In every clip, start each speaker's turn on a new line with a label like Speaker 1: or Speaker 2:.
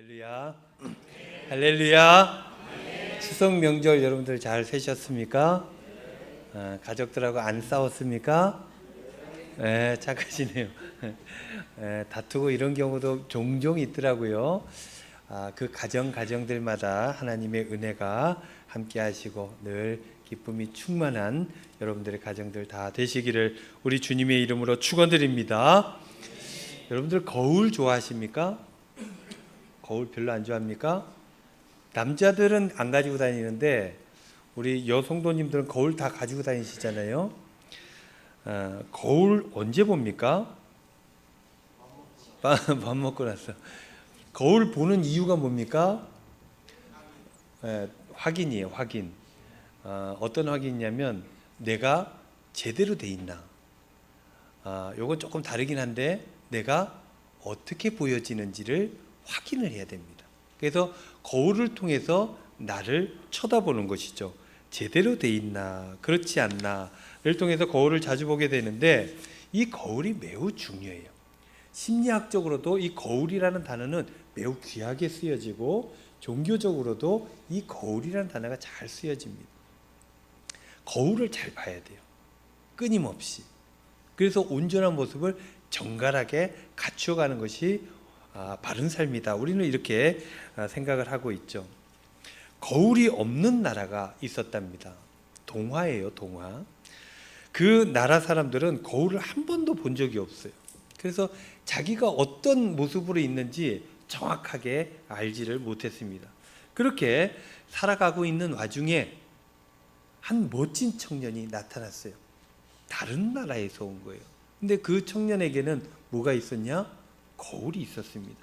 Speaker 1: 할렐루야. 할렐루야. 추석 명절 여러분들 잘 세셨습니까? 가족들하고 안 싸웠습니까? 네, 착하시네요. 다투고 이런 경우도 종종 있더라고요. 그 가정들마다 하나님의 은혜가 함께 하시고 늘 기쁨이 충만한 여러분들의 가정들 다 되시기를 우리 주님의 이름으로 축원드립니다. 여러분들 거울 좋아하십니까? 거울 별로 안 좋아합니까? 남자들은 안 가지고 다니는데 우리 여성도님들은 거울 다 가지고 다니시잖아요. 거울 언제 봅니까? 밥 먹고 나서. 거울 보는 이유가 뭡니까? 확인이에요. 확인. 어떤 확인이냐면 내가 제대로 돼 있나. 요건 조금 다르긴 한데 내가 어떻게 보여지는지를 확인을 해야 됩니다. 그래서 거울을 통해서 나를 쳐다보는 것이죠. 제대로 돼 있나 그렇지 않나를 통해서 거울을 자주 보게 되는데 이 거울이 매우 중요해요. 심리학적으로도 이 거울이라는 단어는 매우 귀하게 쓰여지고 종교적으로도 이 거울이라는 단어가 잘 쓰여집니다. 거울을 잘 봐야 돼요. 끊임없이. 그래서 온전한 모습을 정갈하게 갖추어가는 것이 바른 삶이다. 우리는 이렇게 생각을 하고 있죠. 거울이 없는 나라가 있었답니다. 동화예요, 동화. 그 나라 사람들은 거울을 한 번도 본 적이 없어요. 그래서 자기가 어떤 모습으로 있는지 정확하게 알지를 못했습니다. 그렇게 살아가고 있는 와중에 한 멋진 청년이 나타났어요. 다른 나라에서 온 거예요. 근데 그 청년에게는 뭐가 있었냐? 거울이 있었습니다.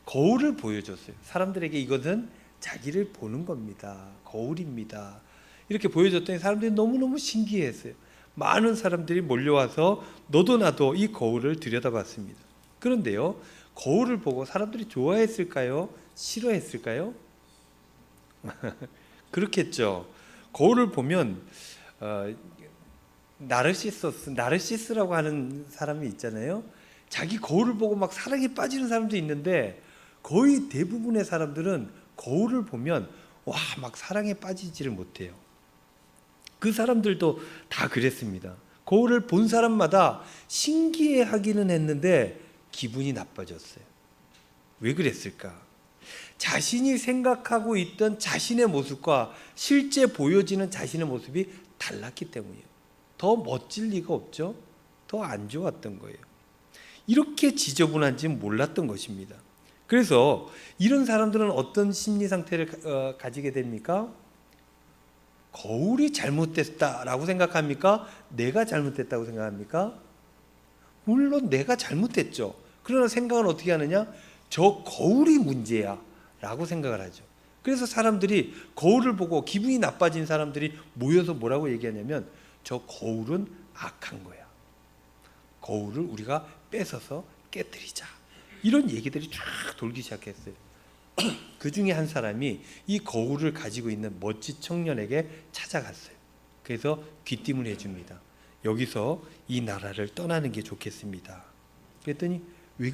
Speaker 1: 거울을 보여줬어요. 사람들에게 이것은 자기를 보는 겁니다. 거울입니다. 이렇게 보여줬더니 사람들이 너무너무 신기했어요. 많은 사람들이 몰려와서 너도 나도 이 거울을 들여다봤습니다. 그런데요, 거울을 보고 사람들이 좋아했을까요? 싫어했을까요? 그렇겠죠. 거울을 보면 나르시스라고 하는 사람이 있잖아요. 자기 거울을 보고 막 사랑에 빠지는 사람도 있는데 거의 대부분의 사람들은 거울을 보면 막 사랑에 빠지지를 못해요. 그 사람들도 다 그랬습니다. 거울을 본 사람마다 신기해하기는 했는데 기분이 나빠졌어요. 왜 그랬을까? 자신이 생각하고 있던 자신의 모습과 실제 보여지는 자신의 모습이 달랐기 때문이에요. 더 멋질 리가 없죠. 더 안 좋았던 거예요. 이렇게 지저분한지 몰랐던 것입니다. 그래서 이런 사람들은 어떤 심리 상태를 가지게 됩니까? 거울이 잘못됐다라고 생각합니까? 내가 잘못됐다고 생각합니까? 물론 내가 잘못됐죠. 그러나 생각은 어떻게 하느냐? 저 거울이 문제야 라고 생각을 하죠. 그래서 사람들이 거울을 보고 기분이 나빠진 사람들이 모여서 뭐라고 얘기하냐면 저 거울은 악한 거야. 거울을 우리가 뺏어서 깨뜨리자. 이런 얘기들이 쫙 돌기 시작했어요. 그 중에 한 사람이 이 거울을 가지고 있는 멋진 청년에게 찾아갔어요. 그래서 귀띔을 해줍니다. 여기서 이 나라를 떠나는 게 좋겠습니다. 그랬더니 왜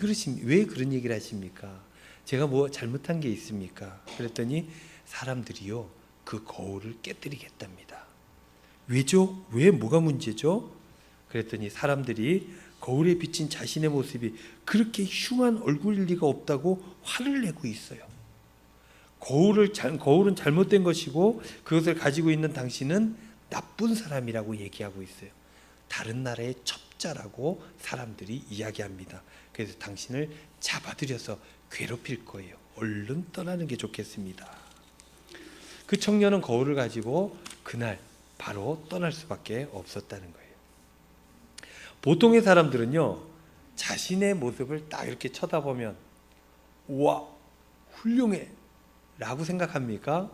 Speaker 1: 그런 얘기를 하십니까? 제가 뭐 잘못한 게 있습니까? 그랬더니 사람들이요 그 거울을 깨뜨리겠답니다. 왜죠? 왜 뭐가 문제죠? 그랬더니 사람들이 거울에 비친 자신의 모습이 그렇게 흉한 얼굴일 리가 없다고 화를 내고 있어요. 거울은 잘못된 것이고 그것을 가지고 있는 당신은 나쁜 사람이라고 얘기하고 있어요. 다른 나라의 첩자라고 사람들이 이야기합니다. 그래서 당신을 잡아들여서 괴롭힐 거예요. 얼른 떠나는 게 좋겠습니다. 그 청년은 거울을 가지고 그날 바로 떠날 수밖에 없었다는 거예요. 보통의 사람들은요 자신의 모습을 딱 이렇게 쳐다보면 우와 훌륭해 라고 생각합니까?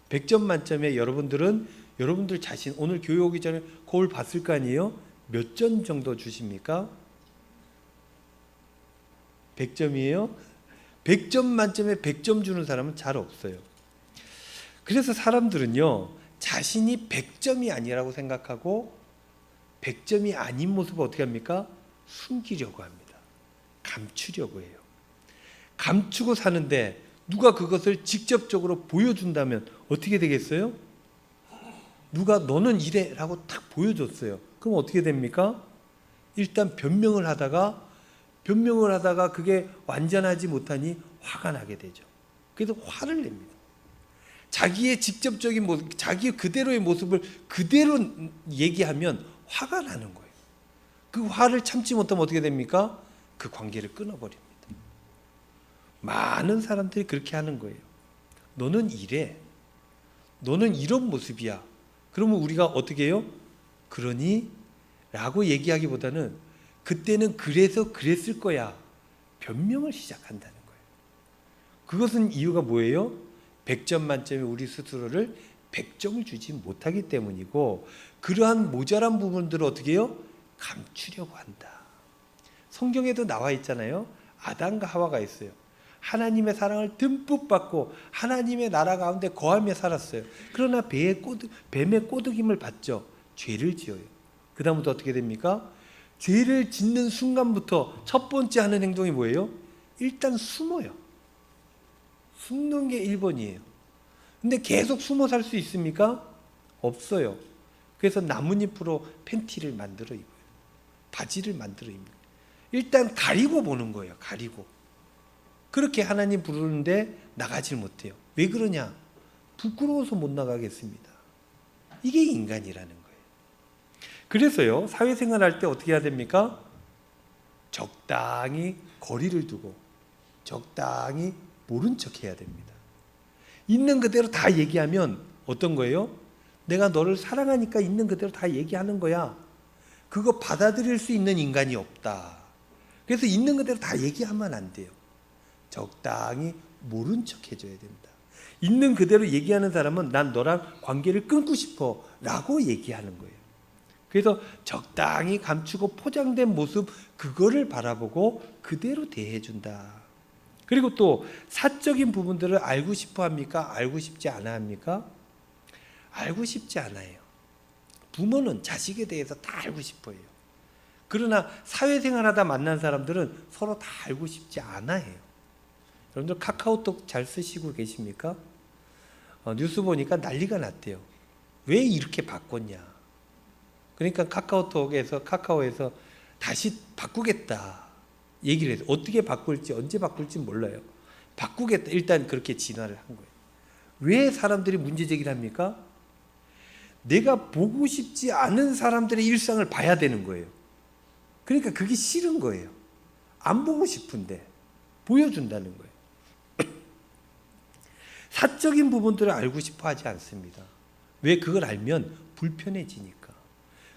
Speaker 1: 100점 만점에 여러분들 자신 오늘 교회 오기 전에 거울 봤을 거 아니에요? 몇 점 정도 주십니까? 100점이에요? 100점 만점에 100점 주는 사람은 잘 없어요. 그래서 사람들은요 자신이 100점이 아니라고 생각하고 100점이 아닌 모습을 어떻게 합니까? 숨기려고 합니다. 감추려고 해요. 감추고 사는데 누가 그것을 직접적으로 보여준다면 어떻게 되겠어요? 누가 너는 이래 라고 딱 보여줬어요. 그럼 어떻게 됩니까? 일단 변명을 하다가 그게 완전하지 못하니 화가 나게 되죠. 그래서 화를 냅니다. 자기의 직접적인 모습, 자기 그대로의 모습을 그대로 얘기하면 화가 나는 거예요. 그 화를 참지 못하면 어떻게 됩니까? 그 관계를 끊어버립니다. 많은 사람들이 그렇게 하는 거예요. 너는 이래. 너는 이런 모습이야. 그러면 우리가 어떻게 해요? 그러니? 라고 얘기하기보다는 그때는 그래서 그랬을 거야. 변명을 시작한다는 거예요. 그것은 이유가 뭐예요? 100점 만점에 우리 스스로를 100점을 주지 못하기 때문이고, 그러한 모자란 부분들을 어떻게 해요? 감추려고 한다. 성경에도 나와 있잖아요. 아담과 하와가 있어요. 하나님의 사랑을 듬뿍 받고 하나님의 나라 가운데 거하며 살았어요. 그러나 뱀의 꼬드김을 받죠. 죄를 지어요. 그 다음부터 어떻게 됩니까? 죄를 짓는 순간부터 첫 번째 하는 행동이 뭐예요? 일단 숨어요. 숨는 게 1번이에요. 근데 계속 숨어 살 수 있습니까? 없어요. 그래서 나뭇잎으로 팬티를 만들어 입어요. 바지를 만들어 입니다. 일단 가리고 보는 거예요. 가리고. 그렇게 하나님 부르는데 나가질 못해요. 왜 그러냐? 부끄러워서 못 나가겠습니다. 이게 인간이라는 거예요. 그래서요, 사회생활 할 때 어떻게 해야 됩니까? 적당히 거리를 두고 적당히 모른 척 해야 됩니다. 있는 그대로 다 얘기하면 어떤 거예요? 내가 너를 사랑하니까 있는 그대로 다 얘기하는 거야. 그거 받아들일 수 있는 인간이 없다. 그래서 있는 그대로 다 얘기하면 안 돼요. 적당히 모른 척 해줘야 됩니다. 있는 그대로 얘기하는 사람은 난 너랑 관계를 끊고 싶어 라고 얘기하는 거예요. 그래서 적당히 감추고 포장된 모습, 그거를 바라보고 그대로 대해준다. 그리고 또 사적인 부분들을 알고 싶어 합니까? 알고 싶지 않아 합니까? 알고 싶지 않아요. 부모는 자식에 대해서 다 알고 싶어요. 그러나 사회생활하다 만난 사람들은 서로 다 알고 싶지 않아요. 여러분들 카카오톡 잘 쓰시고 계십니까? 뉴스 보니까 난리가 났대요. 왜 이렇게 바꿨냐? 그러니까 카카오에서 다시 바꾸겠다 얘기를 해서 어떻게 바꿀지 언제 바꿀지 몰라요. 바꾸겠다. 일단 그렇게 진화를 한 거예요. 왜 사람들이 문제 제기를 합니까? 내가 보고 싶지 않은 사람들의 일상을 봐야 되는 거예요. 그러니까 그게 싫은 거예요. 안 보고 싶은데 보여준다는 거예요. 사적인 부분들을 알고 싶어 하지 않습니다. 왜? 그걸 알면 불편해지니까.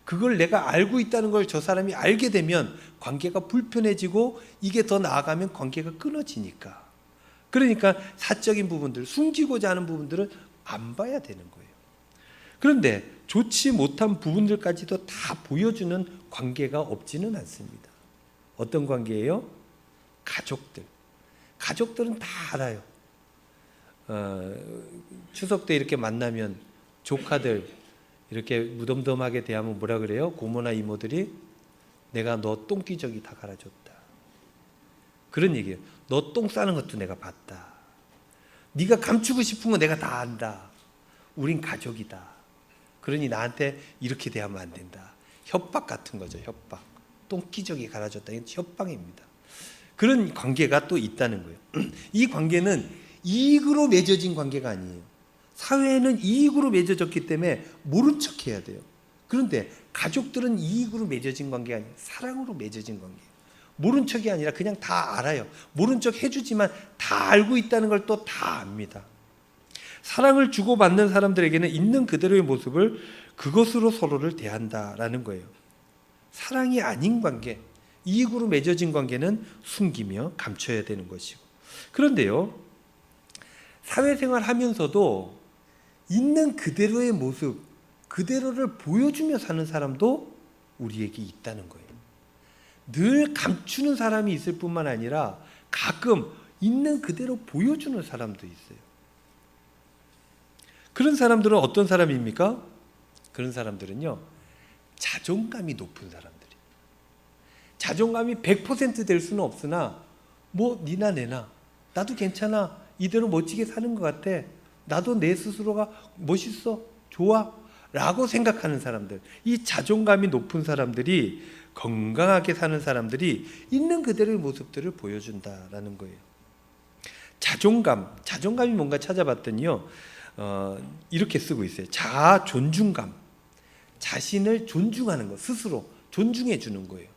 Speaker 1: 그걸 내가 알고 있다는 걸 저 사람이 알게 되면 관계가 불편해지고 이게 더 나아가면 관계가 끊어지니까. 그러니까 사적인 부분들, 숨기고자 하는 부분들은 안 봐야 되는 거예요. 그런데 좋지 못한 부분들까지도 다 보여주는 관계가 없지는 않습니다. 어떤 관계예요? 가족들. 가족들은 다 알아요. 추석 때 이렇게 만나면 조카들 이렇게 무덤덤하게 대하면 뭐라 그래요? 고모나 이모들이 내가 너 똥기저귀 다 갈아줬다. 그런 얘기예요. 너 똥 싸는 것도 내가 봤다. 네가 감추고 싶은 거 내가 다 안다. 우린 가족이다. 그러니 나한테 이렇게 대하면 안 된다. 협박 같은 거죠. 협박. 똥기저귀 갈아줬다. 이건 협박입니다. 그런 관계가 또 있다는 거예요. 이 관계는 이익으로 맺어진 관계가 아니에요. 사회는 이익으로 맺어졌기 때문에 모른 척 해야 돼요. 그런데 가족들은 이익으로 맺어진 관계가 아니에요. 사랑으로 맺어진 관계예요. 모른 척이 아니라 그냥 다 알아요. 모른 척 해주지만 다 알고 있다는 걸 또 다 압니다. 사랑을 주고받는 사람들에게는 있는 그대로의 모습을 그것으로 서로를 대한다라는 거예요. 사랑이 아닌 관계, 이익으로 맺어진 관계는 숨기며 감춰야 되는 것이고. 그런데요, 사회생활 하면서도 있는 그대로의 모습, 그대로를 보여주며 사는 사람도 우리에게 있다는 거예요. 늘 감추는 사람이 있을 뿐만 아니라 가끔 있는 그대로 보여주는 사람도 있어요. 그런 사람들은 어떤 사람입니까? 그런 사람들은요, 자존감이 높은 사람들이에요. 자존감이 100% 될 수는 없으나 뭐 니나 내나 나도 괜찮아 이대로 멋지게 사는 것 같아. 나도 내 스스로가 멋있어, 좋아 라고 생각하는 사람들, 이 자존감이 높은 사람들이, 건강하게 사는 사람들이 있는 그대로의 모습들을 보여준다라는 거예요. 자존감이 뭔가 찾아봤더니요, 이렇게 쓰고 있어요. 자아 존중감, 자신을 존중하는 것, 스스로 존중해 주는 거예요.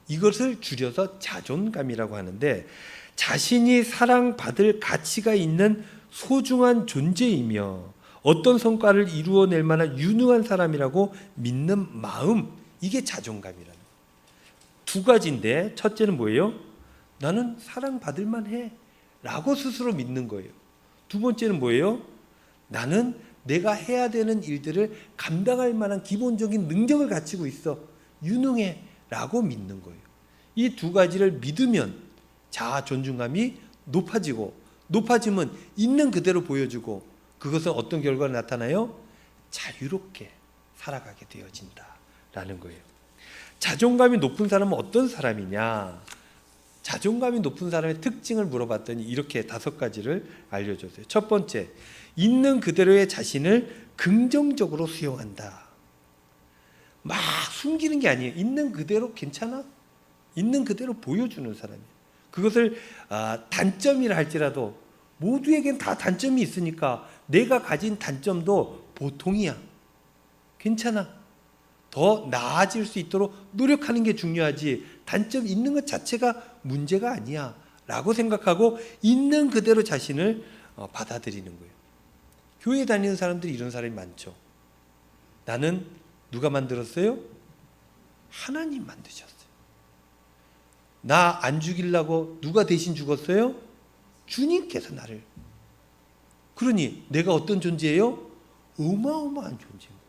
Speaker 1: 이것을 줄여서 자존감이라고 하는데, 자신이 사랑받을 가치가 있는 소중한 존재이며 어떤 성과를 이루어낼 만한 유능한 사람이라고 믿는 마음, 이게 자존감이라는 거예요. 두 가지인데, 첫째는 뭐예요? 나는 사랑받을 만해 라고 스스로 믿는 거예요. 두 번째는 뭐예요? 나는 내가 해야 되는 일들을 감당할 만한 기본적인 능력을 갖추고 있어, 유능해 라고 믿는 거예요. 이 두 가지를 믿으면 자아 존중감이 높아지면 있는 그대로 보여주고, 그것은 어떤 결과가 나타나요? 자유롭게 살아가게 되어진다라는 거예요. 자존감이 높은 사람은 어떤 사람이냐? 자존감이 높은 사람의 특징을 물어봤더니 이렇게 5가지를 알려줬어요. 첫 번째, 있는 그대로의 자신을 긍정적으로 수용한다. 막 숨기는 게 아니에요. 있는 그대로 괜찮아? 있는 그대로 보여주는 사람이에요. 그것을 단점이라 할지라도 모두에겐 다 단점이 있으니까 내가 가진 단점도 보통이야, 괜찮아, 더 나아질 수 있도록 노력하는 게 중요하지 단점 있는 것 자체가 문제가 아니야 라고 생각하고 있는 그대로 자신을 받아들이는 거예요. 교회 다니는 사람들이 이런 사람이 많죠. 나는 누가 만들었어요? 하나님 만드셨어요. 나 안 죽이려고 누가 대신 죽었어요? 주님께서 나를. 그러니 내가 어떤 존재예요? 어마어마한 존재인 거예요.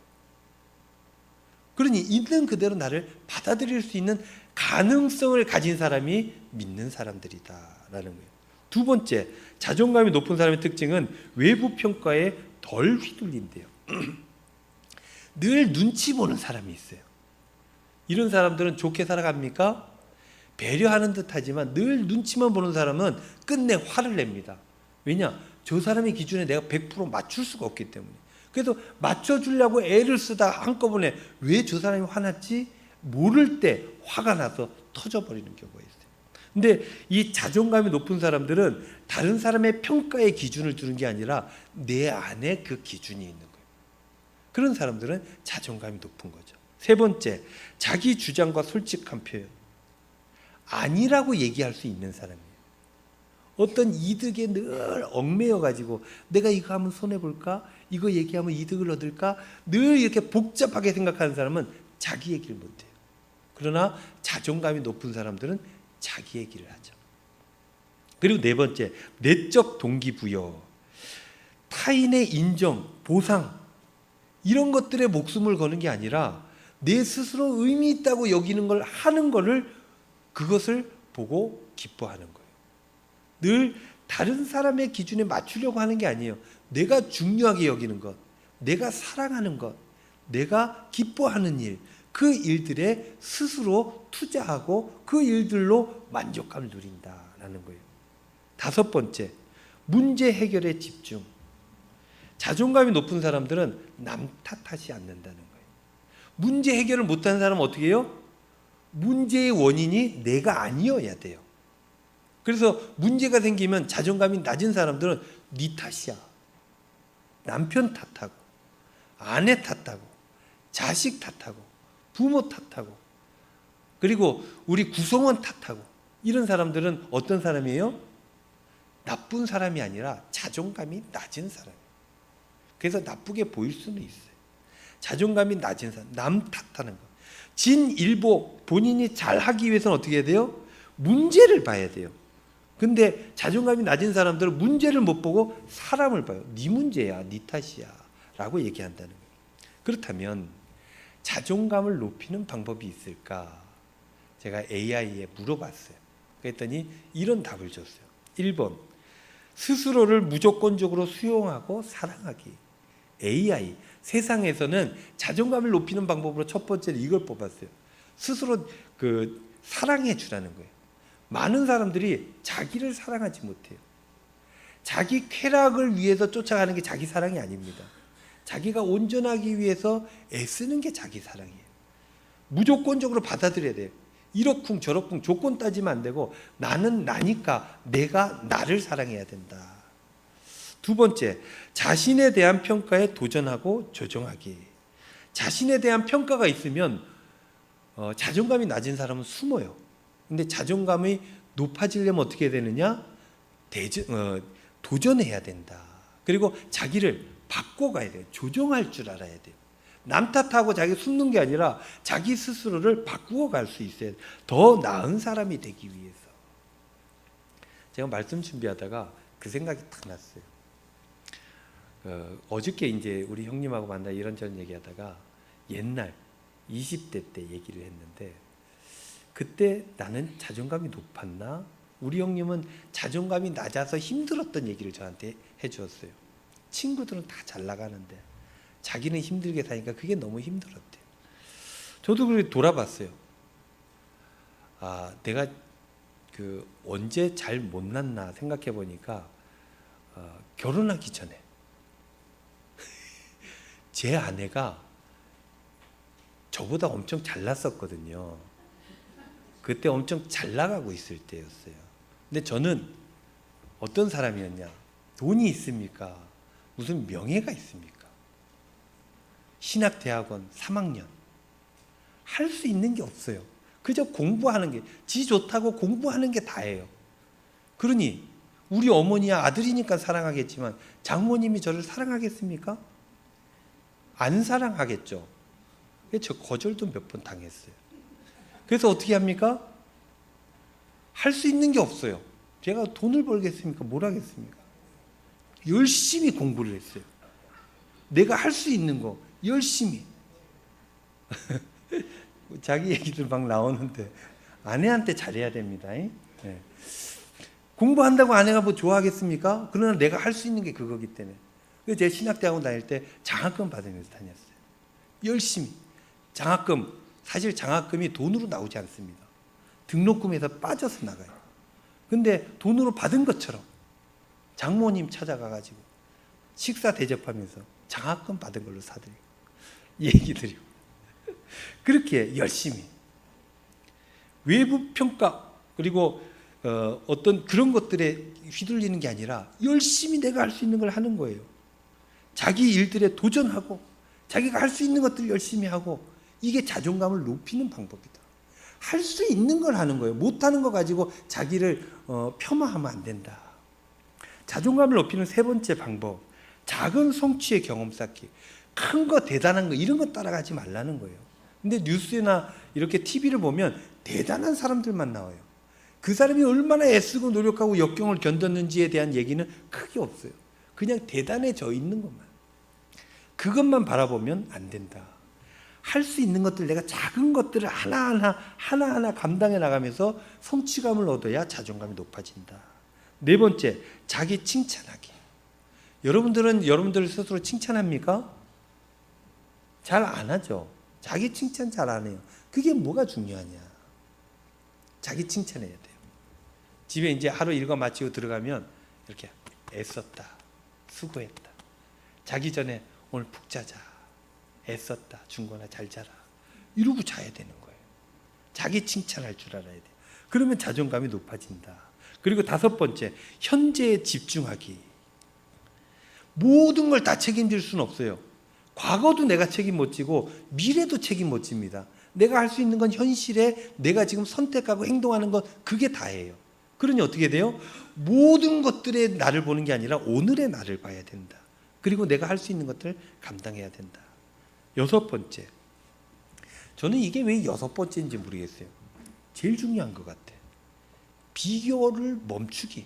Speaker 1: 그러니 있는 그대로 나를 받아들일 수 있는 가능성을 가진 사람이 믿는 사람들이다라는 거예요. 두 번째, 자존감이 높은 사람의 특징은 외부 평가에 덜 휘둘린대요. 늘 눈치 보는 사람이 있어요. 이런 사람들은 좋게 살아갑니까? 배려하는 듯 하지만 늘 눈치만 보는 사람은 끝내 화를 냅니다. 왜냐? 저 사람의 기준에 내가 100% 맞출 수가 없기 때문에. 그래서 맞춰주려고 애를 쓰다 한꺼번에 왜 저 사람이 화났지? 모를 때 화가 나서 터져버리는 경우가 있어요. 근데 이 자존감이 높은 사람들은 다른 사람의 평가의 기준을 두는 게 아니라 내 안에 그 기준이 있는 거예요. 그런 사람들은 자존감이 높은 거죠. 세 번째, 자기 주장과 솔직한 표현. 아니라고 얘기할 수 있는 사람이에요. 어떤 이득에 늘 얽매여 가지고 내가 이거 하면 손해볼까? 이거 얘기하면 이득을 얻을까? 늘 이렇게 복잡하게 생각하는 사람은 자기 얘기를 못해요. 그러나 자존감이 높은 사람들은 자기 얘기를 하죠. 그리고 네 번째, 내적 동기부여. 타인의 인정, 보상 이런 것들에 목숨을 거는 게 아니라 내 스스로 의미 있다고 여기는 걸 하는 거를, 그것을 보고 기뻐하는 거예요. 늘 다른 사람의 기준에 맞추려고 하는 게 아니에요. 내가 중요하게 여기는 것, 내가 사랑하는 것, 내가 기뻐하는 일, 그 일들에 스스로 투자하고 그 일들로 만족감을 누린다라는 거예요. 다섯 번째, 문제 해결에 집중. 자존감이 높은 사람들은 남 탓하지 않는다는 거예요. 문제 해결을 못하는 사람은 어떻게 해요? 문제의 원인이 내가 아니어야 돼요. 그래서 문제가 생기면 자존감이 낮은 사람들은 네 탓이야, 남편 탓하고 아내 탓하고 자식 탓하고 부모 탓하고 그리고 우리 구성원 탓하고, 이런 사람들은 어떤 사람이에요? 나쁜 사람이 아니라 자존감이 낮은 사람이에요. 그래서 나쁘게 보일 수는 있어요. 자존감이 낮은 사람, 남 탓하는 거. 진일보, 본인이 잘하기 위해서는 어떻게 해야 돼요? 문제를 봐야 돼요. 근데 자존감이 낮은 사람들은 문제를 못 보고 사람을 봐요. 네 문제야, 네 탓이야 라고 얘기한다는 거예요. 그렇다면 자존감을 높이는 방법이 있을까? 제가 AI에 물어봤어요. 그랬더니 이런 답을 줬어요. 1번, 스스로를 무조건적으로 수용하고 사랑하기. AI, 세상에서는 자존감을 높이는 방법으로 첫 번째로 이걸 뽑았어요. 스스로 사랑해 주라는 거예요. 많은 사람들이 자기를 사랑하지 못해요. 자기 쾌락을 위해서 쫓아가는 게 자기 사랑이 아닙니다. 자기가 온전하기 위해서 애쓰는 게 자기 사랑이에요. 무조건적으로 받아들여야 돼요. 이러쿵 저러쿵 조건 따지면 안 되고 나는 나니까 내가 나를 사랑해야 된다. 두 번째, 자신에 대한 평가에 도전하고 조정하기. 자신에 대한 평가가 있으면 자존감이 낮은 사람은 숨어요. 근데 자존감이 높아지려면 어떻게 해야 되느냐? 도전해야 된다. 그리고 자기를 바꿔가야 돼요. 조정할 줄 알아야 돼요. 남 탓하고 자기 숨는 게 아니라 자기 스스로를 바꾸어 갈 수 있어야 돼요. 더 나은 사람이 되기 위해서. 제가 말씀 준비하다가 그 생각이 딱 났어요. 어저께 이제 우리 형님하고 만나 이런저런 얘기하다가 옛날 20대 때 얘기를 했는데, 그때 나는 자존감이 높았나? 우리 형님은 자존감이 낮아서 힘들었던 얘기를 저한테 해주었어요. 친구들은 다 잘 나가는데 자기는 힘들게 사니까 그게 너무 힘들었대요. 저도 그렇게 돌아봤어요. 내가 언제 잘 못났나 생각해 보니까 결혼하기 전에 제 아내가 저보다 엄청 잘났었거든요. 그때 엄청 잘 나가고 있을 때였어요. 근데 저는 어떤 사람이었냐? 돈이 있습니까? 무슨 명예가 있습니까? 신학대학원 3학년 할 수 있는 게 없어요. 그저 공부하는 게, 지 좋다고 공부하는 게 다예요. 그러니 우리 어머니야 아들이니까 사랑하겠지만 장모님이 저를 사랑하겠습니까? 안 사랑하겠죠. 저 거절도 몇 번 당했어요. 그래서 어떻게 합니까? 할 수 있는 게 없어요. 제가 돈을 벌겠습니까? 뭘 하겠습니까? 열심히 공부를 했어요. 내가 할 수 있는 거 열심히. 자기 얘기들 막 나오는데 아내한테 잘해야 됩니다. 네. 공부한다고 아내가 뭐 좋아하겠습니까? 그러나 내가 할 수 있는 게 그거기 때문에. 그래서 제가 신학대학원 다닐 때 장학금 받으면서 다녔어요. 열심히. 장학금, 사실 장학금이 돈으로 나오지 않습니다. 등록금에서 빠져서 나가요. 근데 돈으로 받은 것처럼 장모님 찾아가가지고 식사 대접하면서 장학금 받은 걸로 사드리고 얘기 드리고 그렇게 열심히. 외부 평가 그리고 어떤 그런 것들에 휘둘리는 게 아니라 열심히 내가 할 수 있는 걸 하는 거예요. 자기 일들에 도전하고 자기가 할 수 있는 것들을 열심히 하고, 이게 자존감을 높이는 방법이다. 할 수 있는 걸 하는 거예요. 못하는 거 가지고 자기를 폄하하면 안 된다. 자존감을 높이는 세 번째 방법, 작은 성취의 경험 쌓기. 큰 거, 대단한 거 이런 거 따라가지 말라는 거예요. 근데 뉴스나 이렇게 TV를 보면 대단한 사람들만 나와요. 그 사람이 얼마나 애쓰고 노력하고 역경을 견뎠는지에 대한 얘기는 크게 없어요. 그냥 대단해져 있는 것만. 그것만 바라보면 안 된다. 할 수 있는 것들, 내가 작은 것들을 하나하나 감당해 나가면서 성취감을 얻어야 자존감이 높아진다. 네 번째, 자기 칭찬하기. 여러분들은 여러분들 스스로 칭찬합니까? 잘 안 하죠. 자기 칭찬 잘 안 해요. 그게 뭐가 중요하냐? 자기 칭찬해야 돼요. 집에 이제 하루 일과 마치고 들어가면 이렇게 애썼다, 수고했다. 자기 전에 오늘 푹 자자, 애썼다, 중건아 잘 자라, 이러고 자야 되는 거예요. 자기 칭찬할 줄 알아야 돼요. 그러면 자존감이 높아진다. 그리고 다섯 번째, 현재에 집중하기. 모든 걸 다 책임질 수는 없어요. 과거도 내가 책임 못 지고 미래도 책임 못 집니다. 내가 할 수 있는 건 현실에 내가 지금 선택하고 행동하는 것, 그게 다예요. 그러니 어떻게 돼요? 모든 것들의 나를 보는 게 아니라 오늘의 나를 봐야 된다. 그리고 내가 할 수 있는 것들을 감당해야 된다. 여섯 번째, 저는 이게 왜 여섯 번째인지 모르겠어요. 제일 중요한 것 같아. 비교를 멈추기.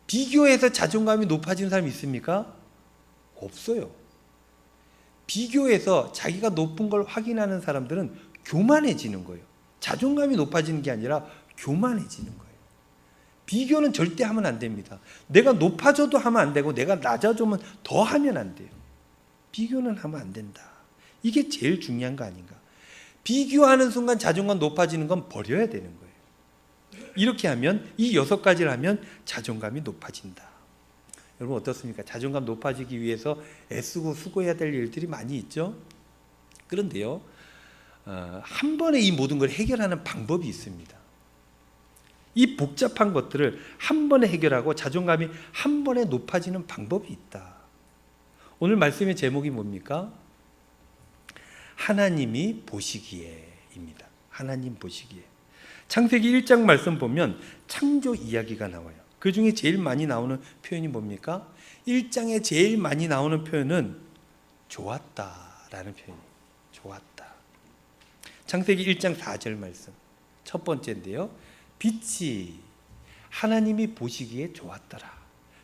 Speaker 1: 비교해서 자존감이 높아지는 사람이 있습니까? 없어요. 비교해서 자기가 높은 걸 확인하는 사람들은 교만해지는 거예요. 자존감이 높아지는 게 아니라 교만해지는 거예요. 비교는 절대 하면 안 됩니다. 내가 높아져도 하면 안 되고 내가 낮아지면 더 하면 안 돼요. 비교는 하면 안 된다. 이게 제일 중요한 거 아닌가. 비교하는 순간 자존감 높아지는 건 버려야 되는 거예요. 이렇게 하면, 이 여섯 가지를 하면 자존감이 높아진다. 여러분 어떻습니까? 자존감 높아지기 위해서 애쓰고 수고해야 될 일들이 많이 있죠. 그런데요, 한 번에 이 모든 걸 해결하는 방법이 있습니다. 이 복잡한 것들을 한 번에 해결하고 자존감이 한 번에 높아지는 방법이 있다. 오늘 말씀의 제목이 뭡니까? 하나님이 보시기에입니다. 하나님 보시기에. 창세기 1장 말씀 보면 창조 이야기가 나와요. 그 중에 제일 많이 나오는 표현이 뭡니까? 1장에 제일 많이 나오는 표현은 좋았다라는 표현이에요. 좋았다. 창세기 1장 4절 말씀 첫 번째인데요, 빛이 하나님이 보시기에 좋았더라.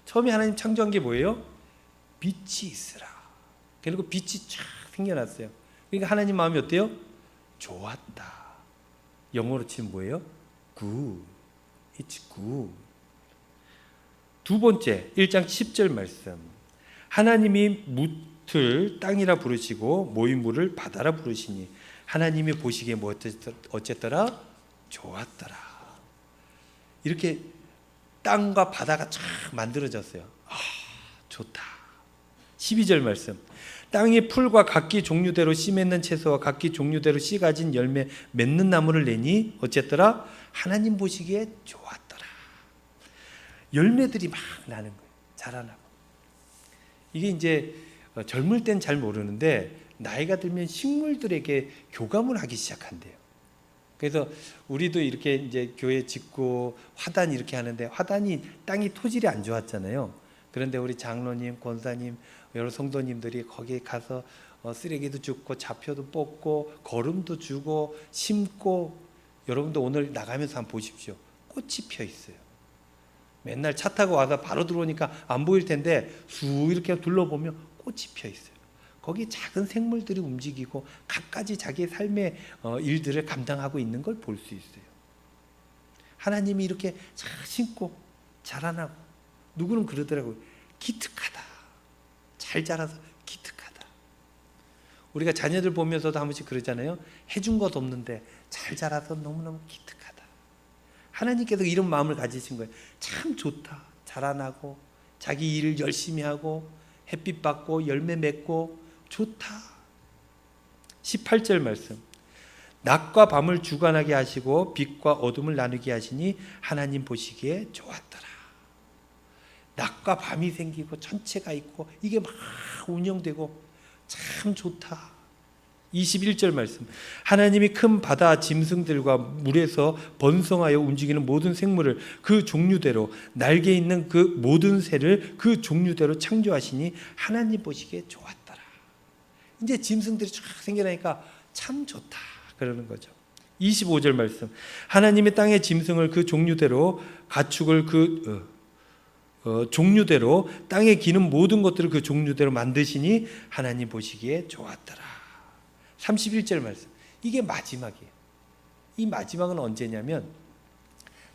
Speaker 1: 처음에 하나님 창조한 게 뭐예요? 빛이 있으라. 그리고 빛이 쫙 생겨났어요. 그러니까 하나님 마음이 어때요? 좋았다. 영어로 치면 뭐예요? Good. It's good. 두 번째 1장 10절 말씀, 하나님이 묻을 땅이라 부르시고 모임물을 바다라 부르시니 하나님이 보시기에 뭐 어쨌더라? 좋았더라. 이렇게 땅과 바다가 쫙 만들어졌어요. 좋다. 12절 말씀, 땅이 풀과 각기 종류대로 씨 맺는 채소와 각기 종류대로 씨 가진 열매 맺는 나무를 내니 어쨌더라? 하나님 보시기에 좋았더라. 열매들이 막 나는 거예요. 자라나고. 이게 이제 젊을 땐 잘 모르는데 나이가 들면 식물들에게 교감을 하기 시작한대요. 그래서 우리도 이렇게 이제 교회 짓고 화단 이렇게 하는데, 화단이 땅이 토질이 안 좋았잖아요. 그런데 우리 장로님, 권사님, 여러 성도님들이 거기에 가서 쓰레기도 줍고 잡초도 뽑고 거름도 주고 심고, 여러분도 오늘 나가면서 한번 보십시오. 꽃이 펴 있어요. 맨날 차 타고 와서 바로 들어오니까 안 보일 텐데 쑥 이렇게 둘러보면 꽃이 펴 있어요. 거기 작은 생물들이 움직이고 각가지 자기의 삶의 일들을 감당하고 있는 걸 볼 수 있어요. 하나님이 이렇게 잘 심고 자라나고, 누구는 그러더라고요. 기특하다. 잘 자라서 기특하다. 우리가 자녀들 보면서도 한 번씩 그러잖아요. 해준 것 없는데 잘 자라서 너무너무 기특하다. 하나님께서 이런 마음을 가지신 거예요. 참 좋다. 자라나고 자기 일을 열심히 하고 햇빛 받고 열매 맺고 좋다. 18절 말씀, 낮과 밤을 주관하게 하시고 빛과 어둠을 나누게 하시니 하나님 보시기에 좋았더라. 낮과 밤이 생기고 천체가 있고 이게 막 운영되고 참 좋다. 21절 말씀, 하나님이 큰 바다 짐승들과 물에서 번성하여 움직이는 모든 생물을 그 종류대로, 날개 있는 그 모든 새를 그 종류대로 창조하시니 하나님 보시기에 좋았더라. 이제 짐승들이 쫙 생겨나니까 참 좋다 그러는 거죠. 25절 말씀, 하나님이 땅의 짐승을 그 종류대로, 가축을 그 종류대로, 땅에 기는 모든 것들을 그 종류대로 만드시니 하나님 보시기에 좋았더라. 31절 말씀, 이게 마지막이에요. 이 마지막은 언제냐면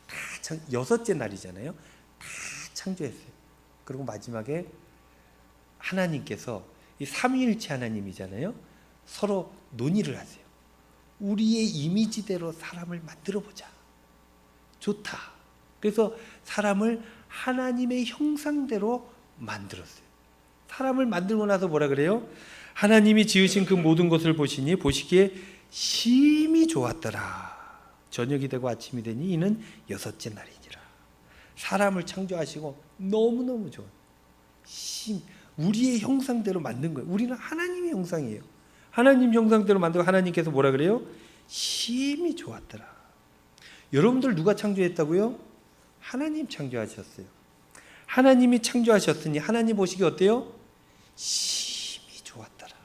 Speaker 1: 다 여섯째 날이잖아요. 다 창조했어요. 그리고 마지막에 하나님께서 이 삼위일체 하나님이잖아요. 서로 논의를 하세요. 우리의 이미지대로 사람을 만들어보자. 좋다. 그래서 사람을 하나님의 형상대로 만들었어요. 사람을 만들고 나서 뭐라 그래요? 하나님이 지으신 그 모든 것을 보시니 보시기에 심히 좋았더라. 저녁이 되고 아침이 되니 이는 여섯째 날이니라. 사람을 창조하시고 너무너무 좋아요. 우리의 형상대로 만든 거예요. 우리는 하나님의 형상이에요. 하나님 형상대로 만들고 하나님께서 뭐라 그래요? 심히 좋았더라. 여러분들 누가 창조했다고요? 하나님 창조하셨어요. 하나님이 창조하셨으니 하나님 보시기 어때요? 심히 좋았더라.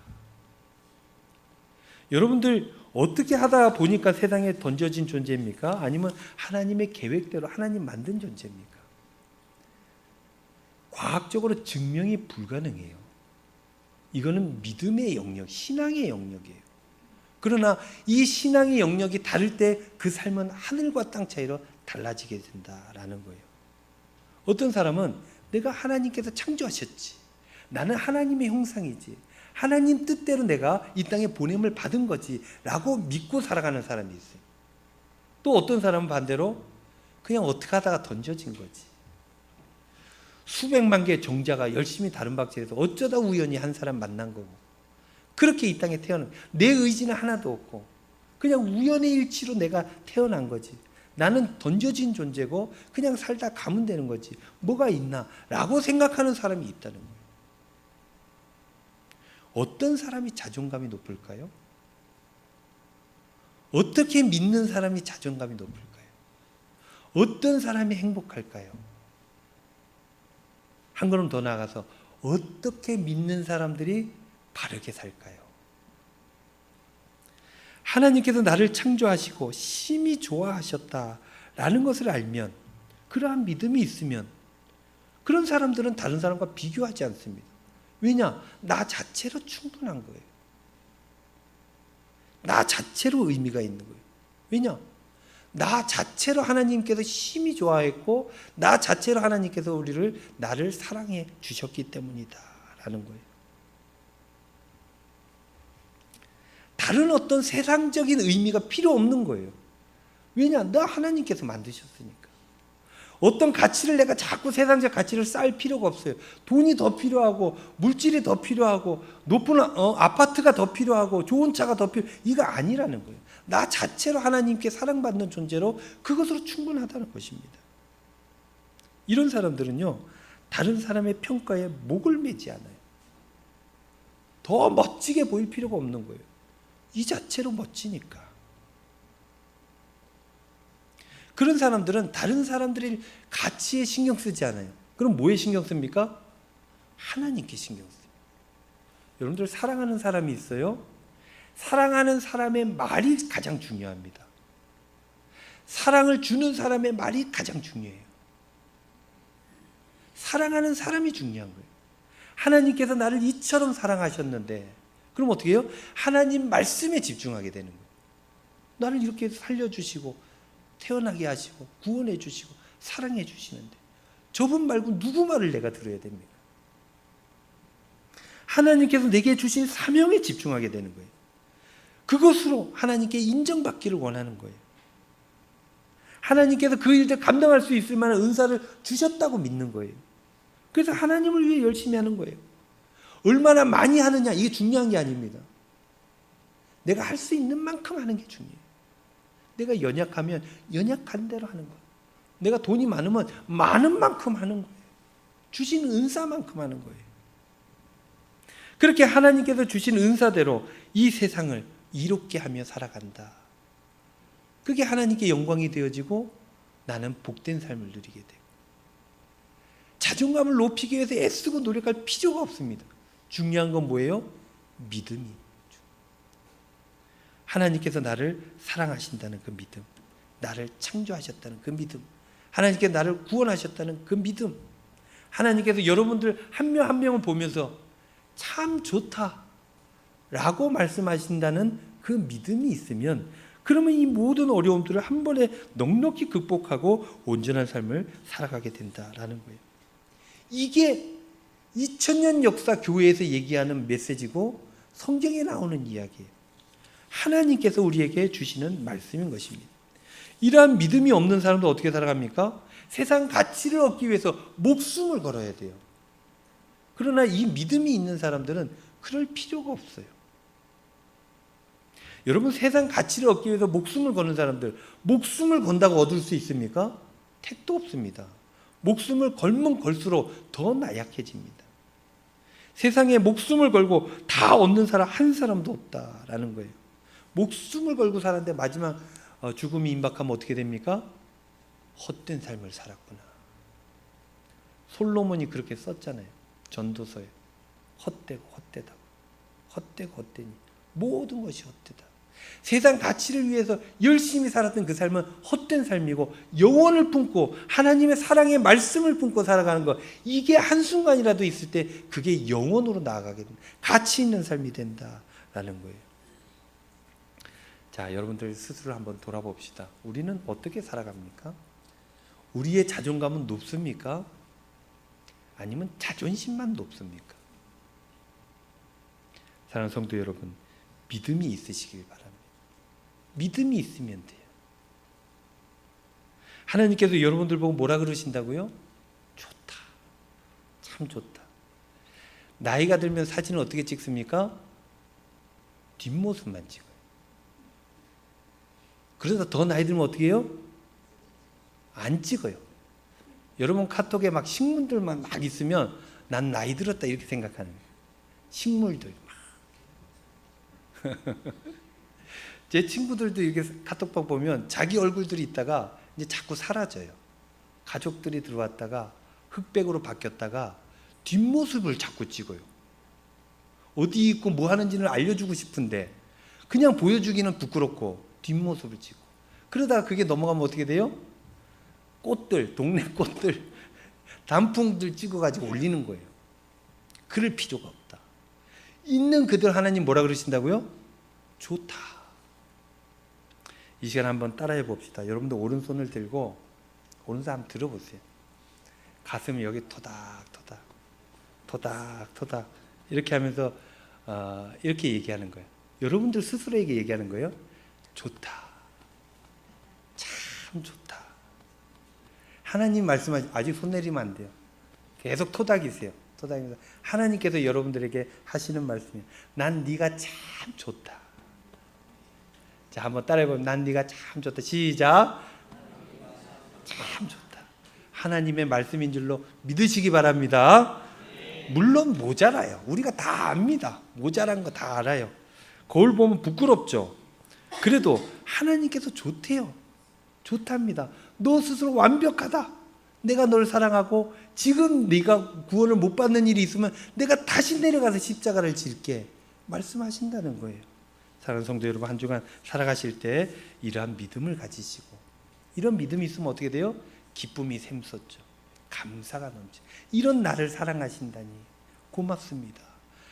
Speaker 1: 여러분들 어떻게 하다 보니까 세상에 던져진 존재입니까? 아니면 하나님의 계획대로 하나님 만든 존재입니까? 과학적으로 증명이 불가능해요. 이거는 믿음의 영역, 신앙의 영역이에요. 그러나 이 신앙의 영역이 다를 때 그 삶은 하늘과 땅 차이로 달라지게 된다라는 거예요. 어떤 사람은 내가 하나님께서 창조하셨지, 나는 하나님의 형상이지, 하나님 뜻대로 내가 이 땅에 보냄을 받은 거지 라고 믿고 살아가는 사람이 있어요. 또 어떤 사람은 반대로 그냥 어떻게 하다가 던져진 거지. 수백만 개의 종자가 열심히 다른 박질해서 어쩌다 우연히 한 사람 만난 거고, 그렇게 이 땅에 태어난, 내 의지는 하나도 없고 그냥 우연의 일치로 내가 태어난 거지. 나는 던져진 존재고 그냥 살다 가면 되는 거지. 뭐가 있나? 라고 생각하는 사람이 있다는 거예요. 어떤 사람이 자존감이 높을까요? 어떻게 믿는 사람이 자존감이 높을까요? 어떤 사람이 행복할까요? 한 걸음 더 나아가서 어떻게 믿는 사람들이 바르게 살까요? 하나님께서 나를 창조하시고 심히 좋아하셨다라는 것을 알면, 그러한 믿음이 있으면 그런 사람들은 다른 사람과 비교하지 않습니다. 왜냐? 나 자체로 충분한 거예요. 나 자체로 의미가 있는 거예요. 왜냐? 나 자체로 하나님께서 심히 좋아했고 나 자체로 하나님께서 나를 사랑해 주셨기 때문이다 라는 거예요. 다른 어떤 세상적인 의미가 필요 없는 거예요. 왜냐? 나 하나님께서 만드셨으니까. 어떤 가치를 내가 자꾸 세상적 가치를 쌓을 필요가 없어요. 돈이 더 필요하고 물질이 더 필요하고 높은 아파트가 더 필요하고 좋은 차가 더 이거 아니라는 거예요. 나 자체로 하나님께 사랑받는 존재로 그것으로 충분하다는 것입니다. 이런 사람들은요, 다른 사람의 평가에 목을 매지 않아요. 더 멋지게 보일 필요가 없는 거예요. 이 자체로 멋지니까. 그런 사람들은 다른 사람들의 가치에 신경 쓰지 않아요. 그럼 뭐에 신경 씁니까? 하나님께 신경 써요. 여러분들 사랑하는 사람이 있어요? 사랑하는 사람의 말이 가장 중요합니다. 사랑을 주는 사람의 말이 가장 중요해요. 사랑하는 사람이 중요한 거예요. 하나님께서 나를 이처럼 사랑하셨는데 그럼 어떻게 해요? 하나님 말씀에 집중하게 되는 거예요. 나를 이렇게 살려주시고 태어나게 하시고 구원해 주시고 사랑해 주시는데 저분 말고 누구 말을 내가 들어야 됩니까? 하나님께서 내게 주신 사명에 집중하게 되는 거예요. 그것으로 하나님께 인정받기를 원하는 거예요. 하나님께서 그 일들 감당할 수 있을 만한 은사를 주셨다고 믿는 거예요. 그래서 하나님을 위해 열심히 하는 거예요. 얼마나 많이 하느냐 이게 중요한 게 아닙니다. 내가 할 수 있는 만큼 하는 게 중요해요. 내가 연약하면 연약한 대로 하는 거예요. 내가 돈이 많으면 많은 만큼 하는 거예요. 주신 은사만큼 하는 거예요. 그렇게 하나님께서 주신 은사대로 이 세상을 이롭게 하며 살아간다. 그게 하나님께 영광이 되어지고 나는 복된 삶을 누리게 되고 자존감을 높이기 위해서 애쓰고 노력할 필요가 없습니다. 중요한 건 뭐예요? 믿음이. 하나님께서 나를 사랑하신다는 그 믿음, 나를 창조하셨다는 그 믿음, 하나님께서 나를 구원하셨다는 그 믿음, 하나님께서 여러분들 한 명 한 명을 보면서 참 좋다라고 말씀하신다는 그 믿음이 있으면 그러면 이 모든 어려움들을 한 번에 넉넉히 극복하고 온전한 삶을 살아가게 된다라는 거예요. 이게 2000년 역사 교회에서 얘기하는 메시지고 성경에 나오는 이야기예요. 하나님께서 우리에게 주시는 말씀인 것입니다. 이러한 믿음이 없는 사람도 어떻게 살아갑니까? 세상 가치를 얻기 위해서 목숨을 걸어야 돼요. 그러나 이 믿음이 있는 사람들은 그럴 필요가 없어요. 여러분 세상 가치를 얻기 위해서 목숨을 거는 사람들, 목숨을 건다고 얻을 수 있습니까? 택도 없습니다. 목숨을 걸면 걸수록 더 나약해집니다. 세상에 목숨을 걸고 다 얻는 사람 한 사람도 없다라는 거예요. 목숨을 걸고 살았는데 마지막 죽음이 임박하면 어떻게 됩니까? 헛된 삶을 살았구나. 솔로몬이 그렇게 썼잖아요. 전도서에. 헛되고 헛되다고. 헛되고 헛되니 모든 것이 헛되다. 세상 가치를 위해서 열심히 살았던 그 삶은 헛된 삶이고 영혼을 품고 하나님의 사랑의 말씀을 품고 살아가는 것, 이게 한순간이라도 있을 때 그게 영혼으로 나아가게 됩니다. 가치 있는 삶이 된다라는 거예요. 자, 여러분들 스스로 한번 돌아봅시다. 우리는 어떻게 살아갑니까? 우리의 자존감은 높습니까? 아니면 자존심만 높습니까? 사랑하는 성도 여러분, 믿음이 있으시길 바랍니다. 믿음이 있으면 돼요. 하나님께서 여러분들 보고 뭐라 그러신다고요? 좋다. 참 좋다. 나이가 들면 사진을 어떻게 찍습니까? 뒷모습만 찍어요. 그러다 더 나이 들면 어떻게 해요? 안 찍어요. 여러분 카톡에 막 식물들만 막 있으면 난 나이 들었다 이렇게 생각하는 거예요. 식물들 막. 제 친구들도 이렇게 카톡방 보면 자기 얼굴들이 있다가 이제 자꾸 사라져요. 가족들이 들어왔다가 흑백으로 바뀌었다가 뒷모습을 자꾸 찍어요. 어디 있고 뭐 하는지는 알려주고 싶은데 그냥 보여주기는 부끄럽고 뒷모습을 찍고, 그러다가 그게 넘어가면 어떻게 돼요? 꽃들, 동네 꽃들, 단풍들 찍어가지고 올리는 거예요. 그럴 필요가 없다. 있는 그들 하나님 뭐라 그러신다고요? 좋다. 이 시간 한번 따라해 봅시다. 여러분들 오른손을 들고 오른손 한번 들어보세요. 가슴이 여기 토닥토닥 토닥토닥 이렇게 하면서 이렇게 얘기하는 거예요. 여러분들 스스로에게 얘기하는 거예요. 좋다. 참 좋다. 하나님 말씀하시, 아직 손 내리면 안 돼요. 계속 토닥이세요. 토닥이면서 하나님께서 여러분들에게 하시는 말씀이에요. 난 네가 참 좋다. 자, 한번 따라해보면 난 네가 참 좋다. 시작. 참 좋다. 하나님의 말씀인 줄로 믿으시기 바랍니다. 물론 모자라요. 우리가 다 압니다. 모자란 거 다 알아요. 거울 보면 부끄럽죠. 그래도 하나님께서 좋대요. 좋답니다. 너 스스로 완벽하다. 내가 널 사랑하고 지금 네가 구원을 못 받는 일이 있으면 내가 다시 내려가서 십자가를 질게 말씀하신다는 거예요. 사랑하는 성도 여러분, 한 주간 살아가실 때 이러한 믿음을 가지시고, 이런 믿음이 있으면 어떻게 돼요? 기쁨이 샘솟죠. 감사가 넘쳐. 이런 나를 사랑하신다니 고맙습니다.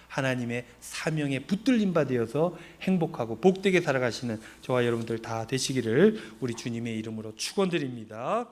Speaker 1: 하나님의 사명에 붙들림 바 되어서 행복하고 복되게 살아가시는 저와 여러분들 다 되시기를 우리 주님의 이름으로 축원드립니다.